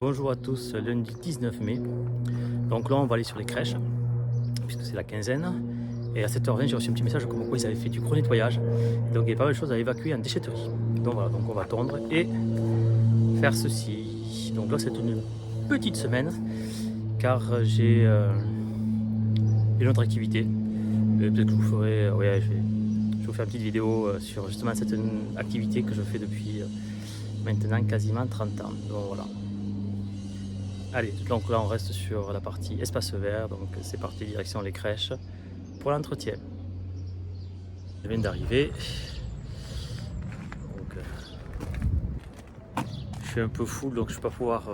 Bonjour à tous, lundi 19 mai. Donc là on va aller sur les crèches, puisque c'est la quinzaine. Et à 7h20 j'ai reçu un petit message comme quoi ils avaient fait du gros nettoyage. Donc il y a pas mal de choses à évacuer en déchetterie. Donc voilà, donc on va tondre et faire ceci. Donc là c'est une petite semaine, car j'ai une autre activité. Peut-être que je vous ferai, je vais vous faire une petite vidéo sur justement cette activité que je fais depuis maintenant quasiment 30 ans. Donc voilà. Allez, donc là on reste sur la partie espace vert, donc c'est parti direction les crèches pour l'entretien. Je viens d'arriver, donc je suis un peu full donc je ne vais pas pouvoir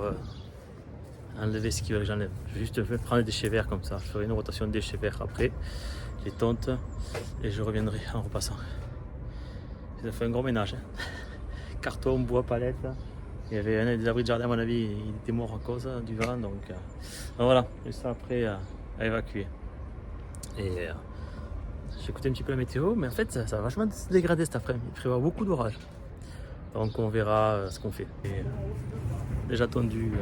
enlever ce qu'ils veulent que j'enlève. Je vais juste prendre les déchets verts comme ça, je ferai une rotation de déchets verts après, les tontes et je reviendrai en repassant. Ça fait un gros ménage, hein. Carton, bois, palette. Il y avait un des abris de jardin à mon avis, il était mort à cause du vent donc voilà, juste après à évacuer. Et j'ai écouté un petit peu la météo, mais en fait ça va vachement se dégrader cet après-midi. Il prévoit beaucoup d'orages. Donc on verra ce qu'on fait. Et, déjà tendu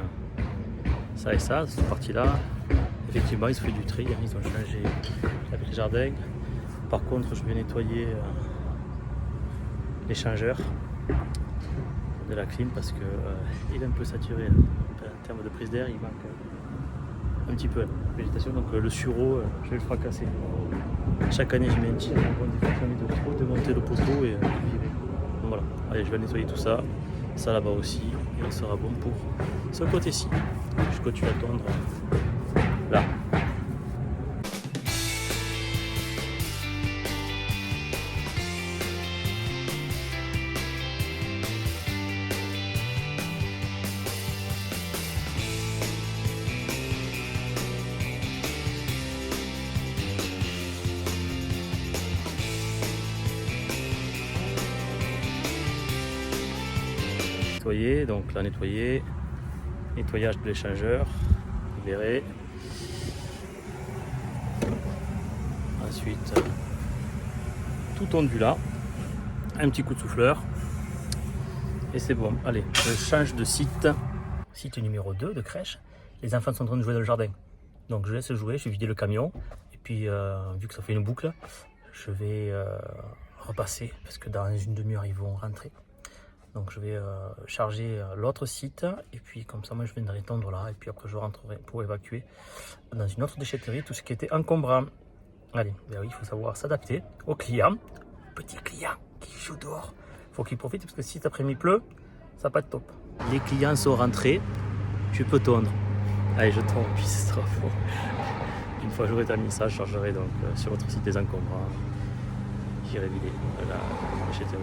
ça et ça, cette partie-là. Effectivement, ils se fait du tri, hein, ils ont changé avec les jardins. Par contre, je vais nettoyer l'échangeur de la clim parce que il est un peu saturé. En termes de prise d'air, il manque un petit peu de végétation. Donc le sureau, je vais le fracasser. Chaque année, je mets un tir. Bon, des fois, j'ai envie de trop démonter le poteau et de virer. Donc voilà, allez, je vais nettoyer tout ça. Ça là-bas aussi, et on sera bon pour ce côté-ci. Je continue à tondre là. Nettoyer, donc là nettoyer, nettoyage de l'échangeur, libéré. Ensuite, tout tondu là, un petit coup de souffleur et c'est bon. Allez, je change de site. Site numéro 2 de crèche. Les enfants sont en train de jouer dans le jardin. Donc je laisse jouer, je vais vider le camion. Et puis vu que ça fait une boucle, je vais repasser parce que dans une demi-heure ils vont rentrer. Donc je vais charger l'autre site et puis comme ça moi je viendrai tondre là et puis après je rentrerai pour évacuer dans une autre déchetterie tout ce qui était encombrant. Allez, ben oui, il faut savoir s'adapter aux clients. Petit client qui joue dehors, il faut qu'il profite parce que si cet après-midi pleut, ça va pas être top. Les clients sont rentrés, tu peux tondre. Allez, je tombe, puis c'est trop fort. Une fois j'aurai terminé ça, je chargerai donc sur votre site des encombrants. J'irai vider la déchetterie.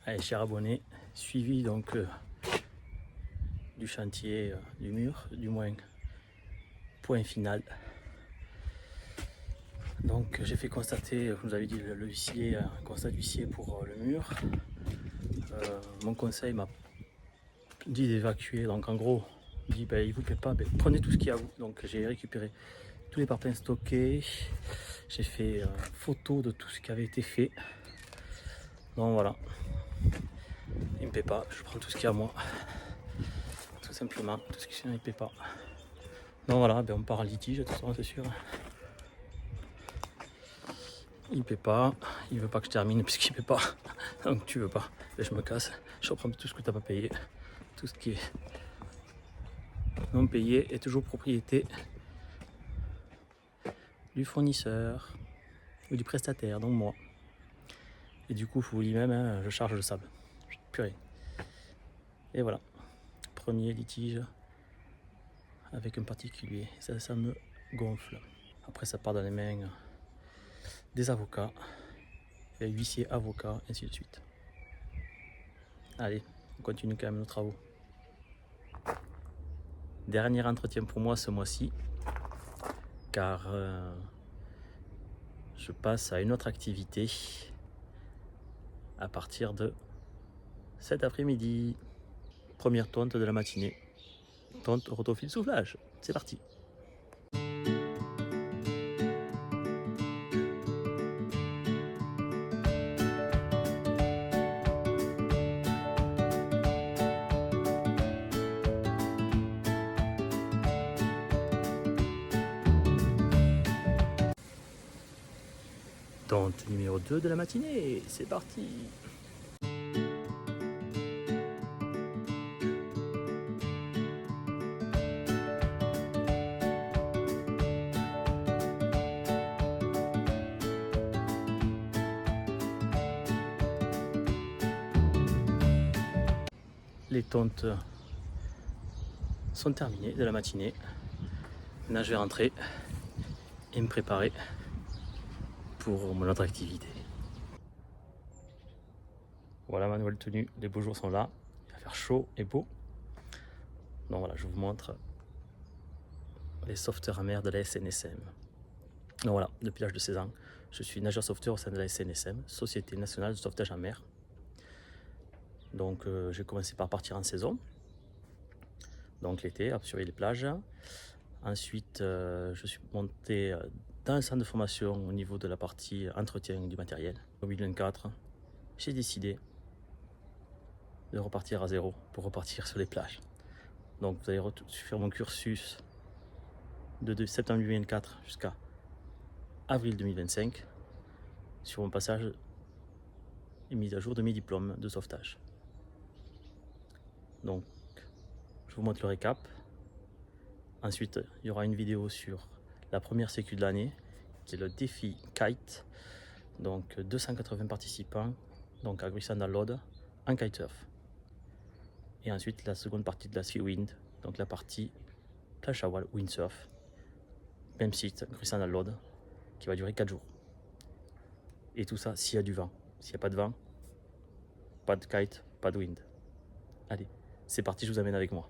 Allez, chers abonnés, suivi donc du chantier du mur, du moins point final. Donc j'ai fait constater, je vous avais dit le huissier, un constat d'huissier pour le mur. Mon conseil m'a dit d'évacuer, donc en gros il dit ben, il vous plaît pas, ben, prenez tout ce qu'il y a à vous. Donc j'ai récupéré tous les parpaings stockés, j'ai fait photo de tout ce qui avait été fait. Donc voilà, il me paie pas, je prends tout ce qu'il y a à moi, tout simplement, tout ce qui ne me paie pas. Donc voilà, ben on part en litige de toute façon c'est sûr. Il paie pas, il veut pas que je termine puisqu'il paie pas. Donc tu veux pas, ben, je me casse, je reprends tout ce que tu n'as pas payé. Tout ce qui est non payé est toujours propriété du fournisseur ou du prestataire, donc moi. Et du coup, je vous dis même, hein, je charge le sable. Purée. Et voilà, premier litige avec un particulier. Ça me gonfle. Après, ça part dans les mains des avocats, et huissiers, avocats, ainsi de suite. Allez, on continue quand même nos travaux. Dernier entretien pour moi ce mois-ci, car je passe à une autre activité à partir de cet après-midi. Première tonte de la matinée. Tonte rotofil soufflage. C'est parti. Détente numéro 2 de la matinée, c'est parti. Les tontes sont terminées de la matinée. Maintenant je vais rentrer et me préparer pour mon autre activité. Voilà ma nouvelle tenue, les beaux jours sont là, il va faire chaud et beau. Donc voilà, je vous montre les sauveteurs en mer de la SNSM. Donc voilà, depuis l'âge de 16 ans, je suis nageur sauveteur au sein de la SNSM, Société Nationale de Sauvetage en Mer. Donc j'ai commencé par partir en saison, donc l'été, à surveiller les plages. Ensuite, je suis monté dans un centre de formation au niveau de la partie entretien du matériel. En 2024, j'ai décidé de repartir à zéro pour repartir sur les plages. Donc vous allez faire mon cursus de septembre 2024 jusqu'à avril 2025 sur mon passage et mise à jour de mes diplômes de sauvetage. Donc je vous montre le récap. Ensuite, il y aura une vidéo sur la première sécu de l'année, qui est le défi Kite. Donc 280 participants, donc à Gruissant-dans-l'Aude, en kitesurf. Et ensuite la seconde partie de la Seawind, donc la partie planche à voile windsurf. Même site, Gruissant-dans-l'Aude, qui va durer 4 jours. Et tout ça s'il y a du vent. S'il n'y a pas de vent, pas de kite, pas de wind. Allez, c'est parti, je vous amène avec moi.